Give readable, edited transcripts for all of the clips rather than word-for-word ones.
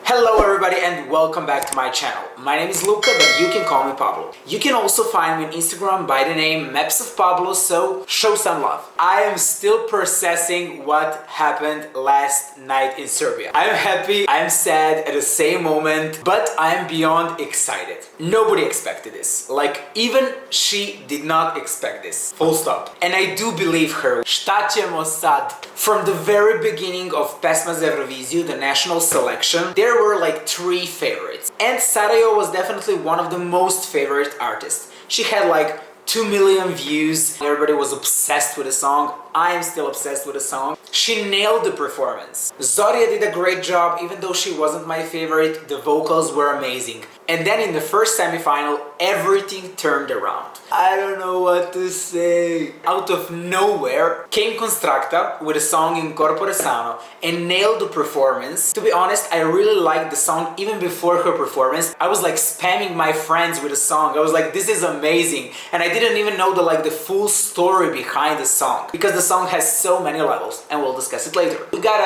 Hello everybody and welcome back to my channel. My name is Luca, but you can call me Pablo. You can also find me on Instagram by the name Maps of Pablo, so show some love. I am still processing what happened last night in Serbia. I am happy, I am sad at the same moment, but I am beyond excited. Nobody expected this. Like, even she did not expect this. Full stop. And I do believe her. Šta ćemo sad? From the very beginning of Pesma za Euroviziju, the national selection, there were like 3 favorites. And Sarajevo was definitely one of the most favorite artists. She had like 2 million views. Everybody was obsessed with the song. I am still obsessed with the song. She nailed the performance. Zorya did a great job, even though she wasn't my favorite. The vocals were amazing. And then in the first semi-final, everything turned around. I don't know what to say. Out of nowhere came Konstrakta with a song In Corpore Sano and nailed the performance. To be honest, I really liked the song even before her performance. I was like spamming my friends with the song. I was like, this is amazing. And I didn't even know the full story behind the song, because the song has so many levels, and we'll discuss it later. We got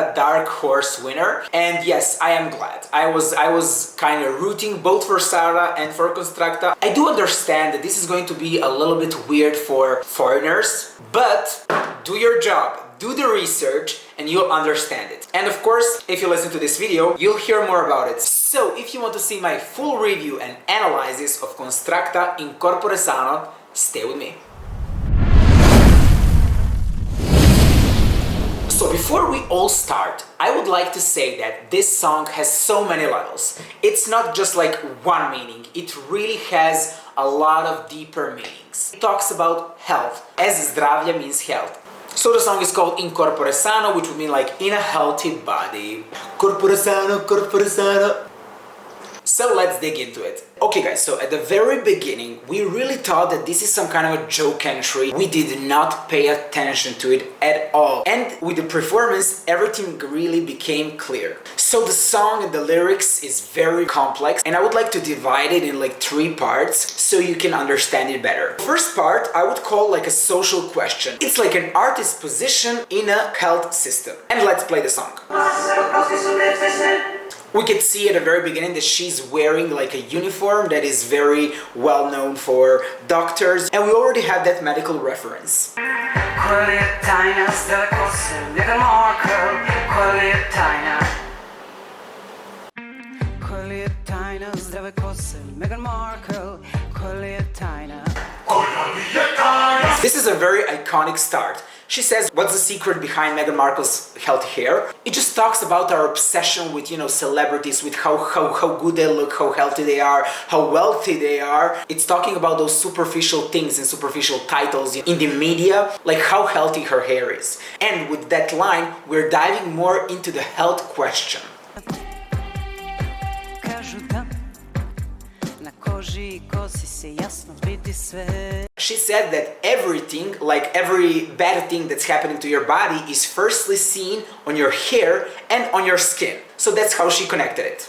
a dark horse winner, and yes, I am glad. I was kind of rooting both for Sara and for Konstrakta. I do understand that this is going to be a little bit weird for foreigners, but do your job, do the research, and you'll understand it. And of course, if you listen to this video, you'll hear more about it. So if you want to see my full review and analysis of Konstrakta In Corpore Sano, stay with me. So before we all start, I would like to say that this song has so many levels. It's not just like one meaning, it really has a lot of deeper meanings. It talks about health, as zdravlje means health. So the song is called In Corpore Sano, which would mean like in a healthy body. Corpore Sano, Corpore Sano. So let's dig into it. Okay guys, so at the very beginning, we really thought that this is some kind of a joke entry. We did not pay attention to it at all. And with the performance, everything really became clear. So the song and the lyrics is very complex, and I would like to divide it in like 3 parts so you can understand it better. First part, I would call like a social question. It's like an artist's position in a health system. And let's play the song. We can see at the very beginning that she's wearing like a uniform that is very well known for doctors, and we already have that medical reference. This is a very iconic start. She says, what's the secret behind Meghan Markle's healthy hair? It just talks about our obsession with, celebrities, with how good they look, how healthy they are, how wealthy they are. It's talking about those superficial things and superficial titles in the media, like how healthy her hair is. And with that line, we're diving more into the health question. She said that everything, like every bad thing that's happening to your body, is firstly seen on your hair and on your skin. So that's how she connected it.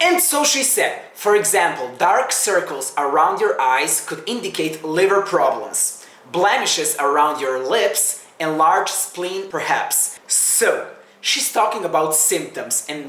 And so she said, for example, dark circles around your eyes could indicate liver problems, blemishes around your lips, enlarged spleen perhaps. So she's talking about symptoms, and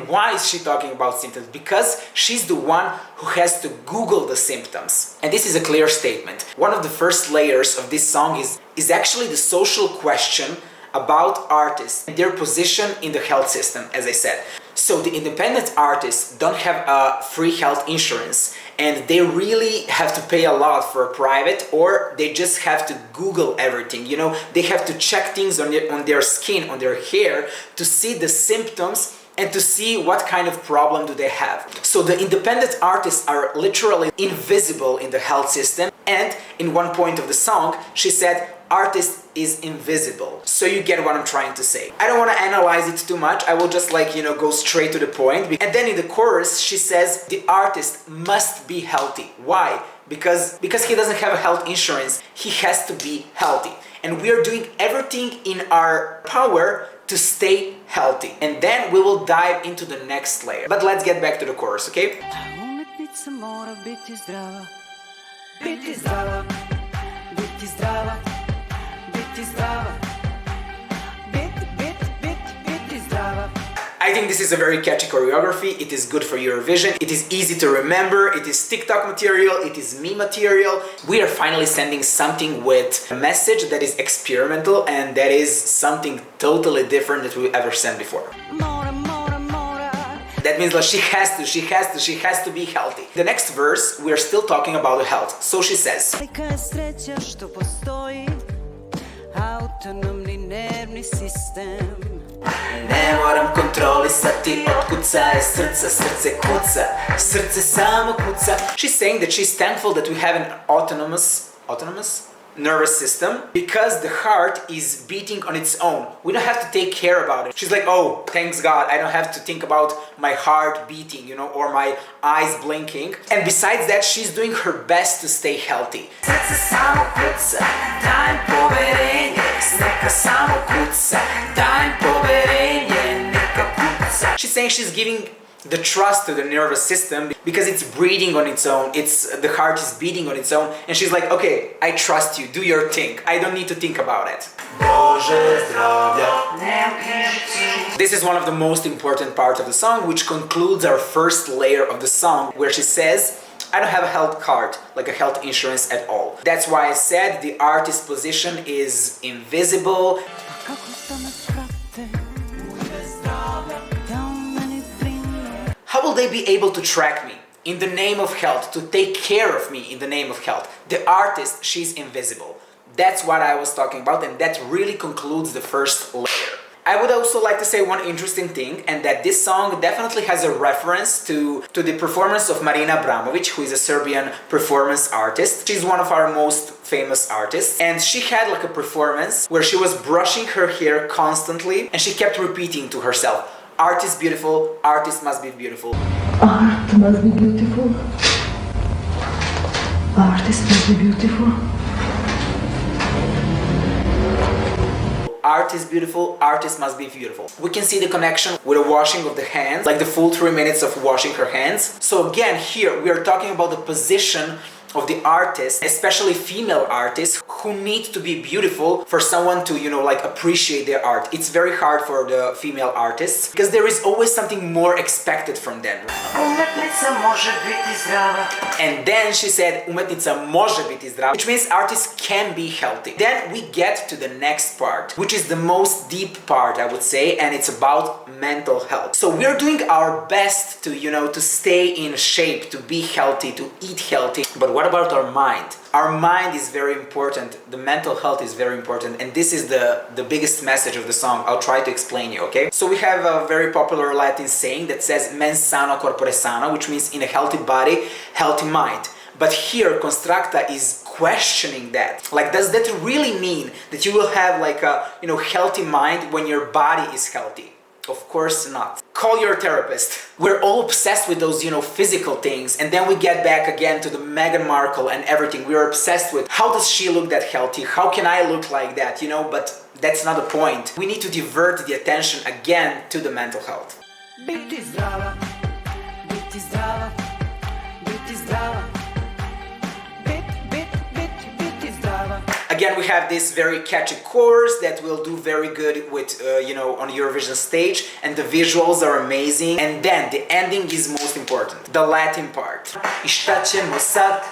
why is she talking about symptoms? Because she's the one who has to Google the symptoms. And this is a clear statement. One of the first layers of this song is actually the social question about artists and their position in the health system, as I said. So the independent artists don't have a free health insurance, and they really have to pay a lot for a private, or they just have to Google everything, they have to check things on their skin, on their hair, to see the symptoms and to see what kind of problem do they have. So the independent artists are literally invisible in the health system, and in one point of the song, she said, artist is invisible. So you get what I'm trying to say. I don't want to analyze it too much. I will just go straight to the point. And then in the chorus, she says the artist must be healthy. Why? Because he doesn't have a health insurance. He has to be healthy. And we are doing everything in our power to stay healthy. And then we will dive into the next layer. But let's get back to the chorus, okay? Biti zdrava, biti zdrava, biti zdrava. Biti zdrava. I think this is a very catchy choreography. It is good for Eurovision. It is easy to remember. It is TikTok material. It is meme material. We are finally sending something with a message that is experimental and that is something totally different that we've ever sent before. That means that she has to be healthy. The next verse, we are still talking about the health. So she says, ne moram kontrolisati, otkuca je srce, srce kuca, srce samo kuca. She's saying that she's thankful that we have an autonomous nervous system because the heart is beating on its own. We don't have to take care about it. She's like, oh, thanks God, I don't have to think about my heart beating, you know, or my eyes blinking. And besides that, she's doing her best to stay healthy. Srce samo kuca, daj mi poverenje, neka samo kuca, daj mi poverenje, neka kuca. She's saying she's giving the trust to the nervous system because it's breathing on its own, the heart is beating on its own, and she's like, okay, I trust you, do your thing, I don't need to think about it. This is one of the most important parts of the song, which concludes our first layer of the song, where she says, I don't have a health card, like a health insurance at all. That's why I said the artist's position is invisible. How will they be able to track me in the name of health, to take care of me in the name of health? The artist, she's invisible. That's what I was talking about, and that really concludes the first layer. I would also like to say one interesting thing, and that this song definitely has a reference to the performance of Marina Abramovic, who is a Serbian performance artist. She's one of our most famous artists, and she had like a performance where she was brushing her hair constantly, and she kept repeating to herself, art is beautiful, artist must be beautiful. Art must be beautiful. Artist must be beautiful. Art is beautiful, artist must be beautiful. We can see the connection with the washing of the hands, like the full 3 minutes of washing her hands. So again, here we are talking about the position of the artist, especially female artists, who need to be beautiful for someone to, you know, like appreciate their art. It's very hard for the female artists because there is always something more expected from them. And then she said, umetnica može biti zdrava, which means artists can be healthy. Then we get to the next part, which is the most deep part, I would say, and it's about mental health. So we're doing our best to, you know, to stay in shape, to be healthy, to eat healthy. But what about our mind? Our mind is very important, the mental health is very important, and this is the biggest message of the song. I'll try to explain you, okay? So we have a very popular Latin saying that says mens sano corpore sano, which means in a healthy body, healthy mind. But here Konstrakta is questioning that. Like, does that really mean that you will have like a, you know, healthy mind when your body is healthy? Of course not. Call your therapist. We're all obsessed with those, you know, physical things, and then we get back again to the Meghan Markle and everything. We're obsessed with how does she look that healthy? How can I look like that, you know? But that's not the point. We need to divert the attention again to the mental health. Biti zdrava, biti zdrava, biti zdrava. Biti zdrava. Again, we have this very catchy chorus that will do very good with, you know, on Eurovision stage, and the visuals are amazing. And then the ending is most important, the Latin part. I šta ćemo sad?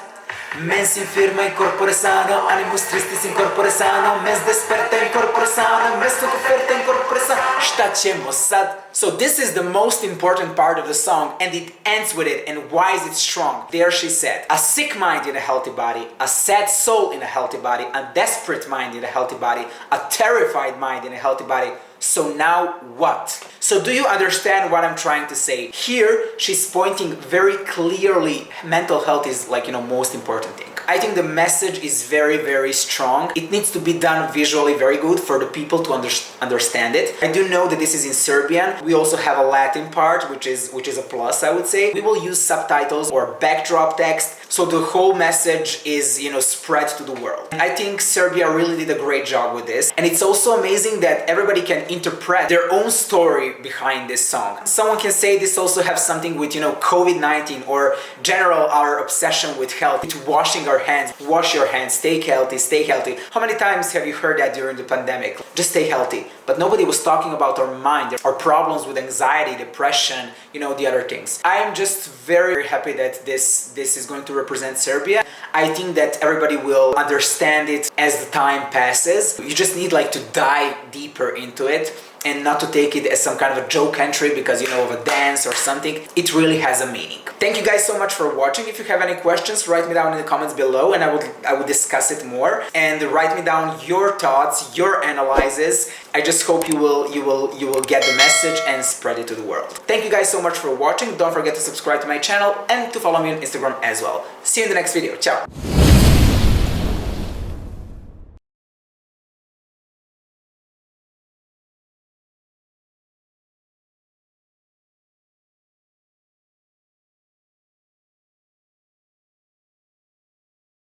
Mens in firma in corpore sano, animus tristis in corpore sano, mens desperta in corpore sano, mens tot offerta in corpore sano, šta ćemo sad? So this is the most important part of the song, and it ends with it. And why is it strong? There she said, a sick mind in a healthy body, a sad soul in a healthy body, a desperate mind in a healthy body, a terrified mind in a healthy body. So now what? So do you understand what I'm trying to say? Here, she's pointing very clearly, mental health is like, you know, most important thing. I think the message is very, very strong. It needs to be done visually very good for the people to understand it. I do know that this is in Serbian. We also have a Latin part, which is a plus, I would say. We will use subtitles or backdrop text so the whole message is, you know, spread to the world. I think Serbia really did a great job with this, and it's also amazing that everybody can interpret their own story behind this song. Someone can say this also has something with, you know, COVID-19 or general our obsession with health, with washing our hands. Wash your hands, stay healthy, stay healthy. How many times have you heard that during the pandemic? Just stay healthy. But nobody was talking about our mind, our problems with anxiety, depression, you know, the other things. I am just very happy that this is going to represent Serbia. I think that everybody will understand it as the time passes. You just need like to dive deeper into it and not to take it as some kind of a joke entry because, you know, of a dance or something. It really has a meaning. Thank you guys so much for watching. If you have any questions, write me down in the comments below and I would discuss it more. And write me down your thoughts, your analysis. I just hope you will get the message and spread it to the world. Thank you guys so much for watching. Don't forget to subscribe to my channel and to follow me on Instagram as well. See you in the next video. Ciao!